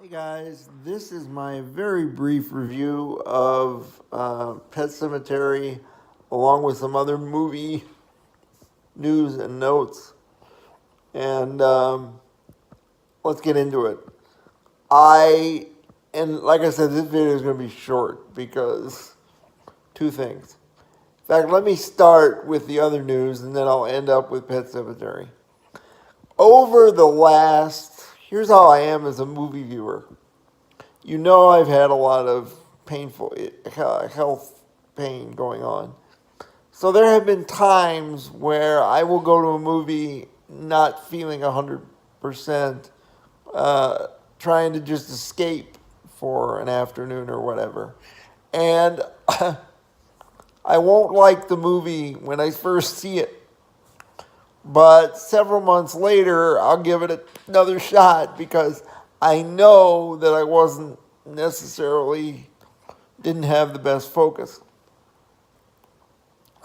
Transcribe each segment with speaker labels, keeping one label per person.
Speaker 1: Hey guys, this is my very brief review of Pet Sematary, along with some other movie news and notes. And let's get into it. And like I said, this video is going to be short because two things. In fact, let me start with the other news and then I'll end up with Pet Sematary. Here's how I am as a movie viewer. You know, I've had a lot of painful health pain going on. So there have been times where I will go to a movie not feeling 100%, trying to just escape for an afternoon or whatever. And I won't like the movie when I first see it. But several months later, I'll give it another shot because I know that I wasn't didn't have the best focus.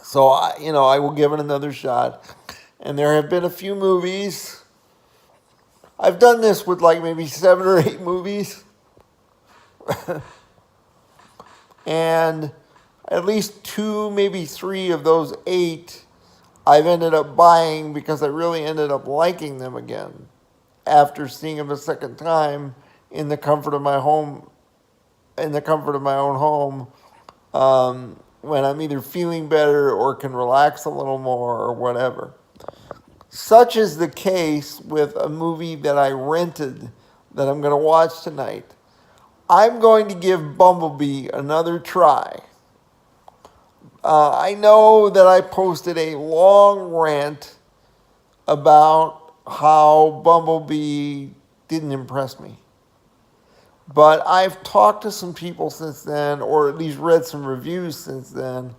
Speaker 1: So I will give it another shot. And there have been a few movies. I've done this with like maybe 7 or 8 movies. And at least 2, maybe 3 of those 8 I've ended up buying because I really ended up liking them again after seeing them a second time in the comfort of my home, in the comfort of my own home, when I'm either feeling better or can relax a little more or whatever. Such is the case with a movie that I rented that I'm going to watch tonight. I'm going to give Bumblebee another try. I know that I posted a long rant about how Bumblebee didn't impress me. But I've talked to some people since then, or at least read some reviews since then,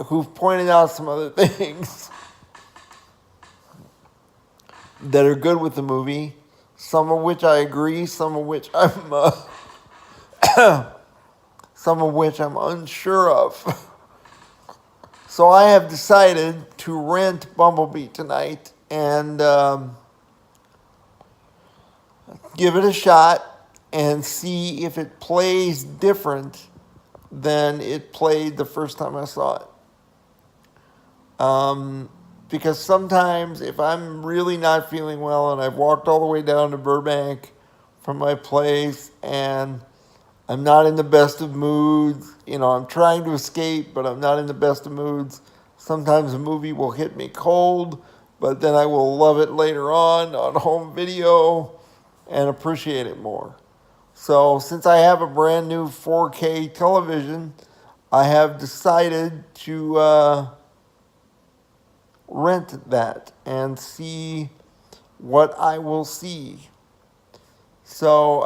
Speaker 1: who've pointed out some other things that are good with the movie. Some of which I agree, some of which some of which I'm unsure of. So I have decided to rent Bumblebee tonight and give it a shot and see if it plays different than it played the first time I saw it. Because sometimes if I'm really not feeling well and I've walked all the way down to Burbank from my place and I'm not in the best of moods, I'm trying to escape, but I'm not in the best of moods. Sometimes a movie will hit me cold, but then I will love it later on home video and appreciate it more. So since I have a brand new 4K television, I have decided to rent that and see what I will see. So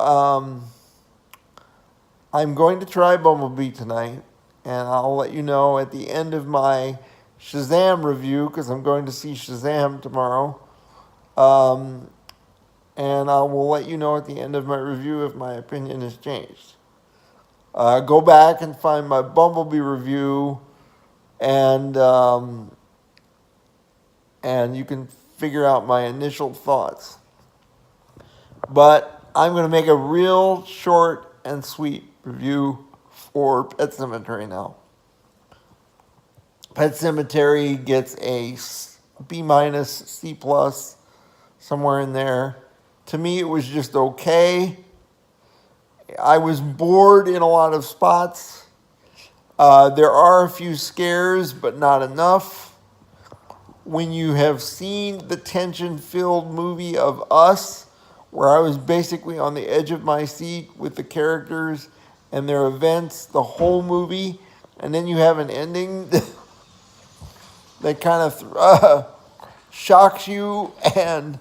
Speaker 1: I'm going to try Bumblebee tonight, and I'll let you know at the end of my Shazam review, because I'm going to see Shazam tomorrow. And I will let you know at the end of my review if my opinion has changed. Go back and find my Bumblebee review, and you can figure out my initial thoughts. But I'm going to make a real short and sweet review for Pet Sematary now. Pet Sematary gets a B minus, C plus, somewhere in there. To me, it was just okay. I was bored in a lot of spots. There are a few scares, but not enough. When you have seen the tension-filled movie of Us, where I was basically on the edge of my seat with the characters and their events the whole movie, and then you have an ending that kind of shocks you and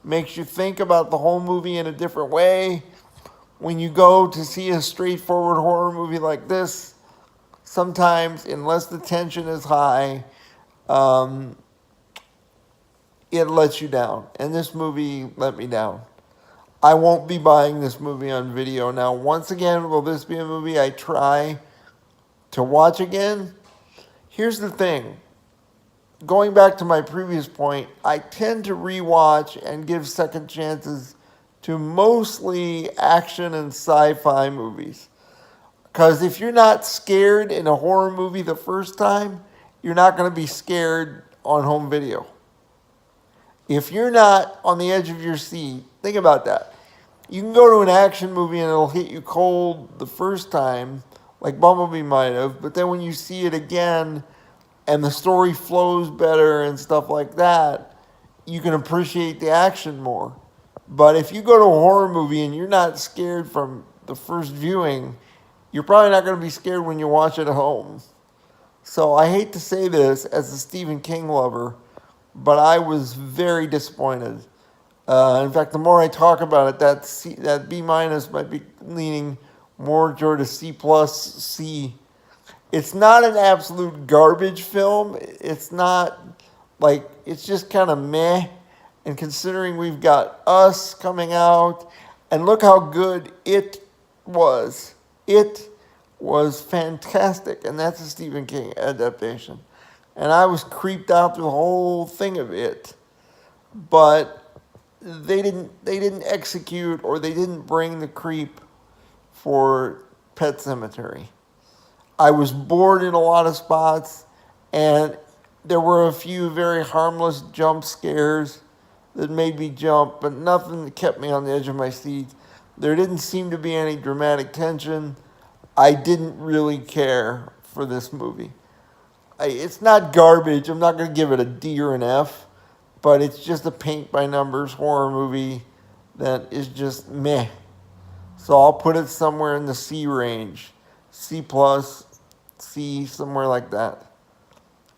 Speaker 1: makes you think about the whole movie in a different way. When you go to see a straightforward horror movie like this, sometimes, unless the tension is high, it lets you down. And this movie let me down. I won't be buying this movie on video. Now, once again, will this be a movie I try to watch again? Here's the thing. Going back to my previous point, I tend to rewatch and give second chances to mostly action and sci-fi movies. Because if you're not scared in a horror movie the first time, you're not going to be scared on home video. If you're not on the edge of your seat, think about that. You can go to an action movie and it'll hit you cold the first time, like Bumblebee might have, but then when you see it again and the story flows better and stuff like that, you can appreciate the action more. But if you go to a horror movie and you're not scared from the first viewing, you're probably not going to be scared when you watch it at home. So I hate to say this as a Stephen King lover, but I was very disappointed. In fact, the more I talk about it, that B minus might be leaning more toward a C plus C. It's not an absolute garbage film. It's not like, it's just kind of meh. And considering we've got Us coming out, and look how good it was. It was fantastic, and that's a Stephen King adaptation. And I was creeped out through the whole thing of it. But they didn't execute, or they didn't bring the creep for Pet Sematary. I was bored in a lot of spots, and there were a few very harmless jump scares that made me jump, but nothing that kept me on the edge of my seat. There didn't seem to be any dramatic tension. I didn't really care for this movie. It's not garbage. I'm not going to give it a D or an F, but it's just a paint-by-numbers horror movie that is just meh. So I'll put it somewhere in the C range. C plus, C, somewhere like that.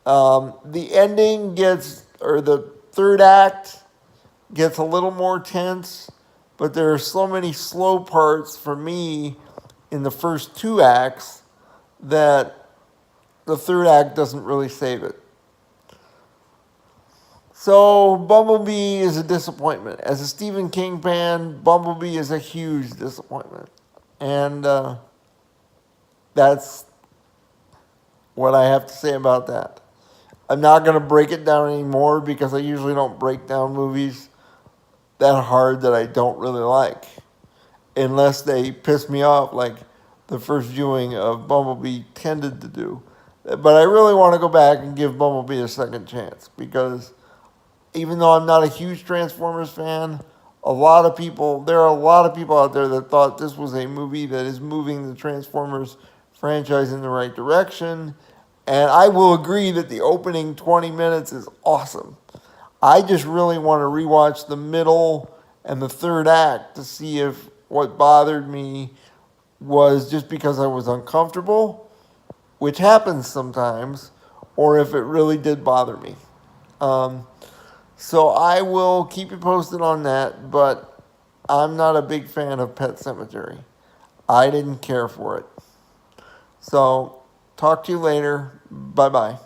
Speaker 1: The ending the third act gets a little more tense, but there are so many slow parts for me in the first two acts that the third act doesn't really save it. So Bumblebee is a disappointment. As a Stephen King fan, Bumblebee is a huge disappointment. And that's what I have to say about that. I'm not going to break it down anymore because I usually don't break down movies that hard that I don't really like, unless they piss me off like the first viewing of Bumblebee tended to do. But I really want to go back and give Bumblebee a second chance, because even though I'm not a huge Transformers fan, there are a lot of people out there that thought this was a movie that is moving the Transformers franchise in the right direction. And I will agree that the opening 20 minutes is awesome. I just really want to rewatch the middle and the third act to see if what bothered me was just because I was uncomfortable, which happens sometimes, or if it really did bother me. So I will keep you posted on that, but I'm not a big fan of Pet Sematary. I didn't care for it. So talk to you later. Bye-bye.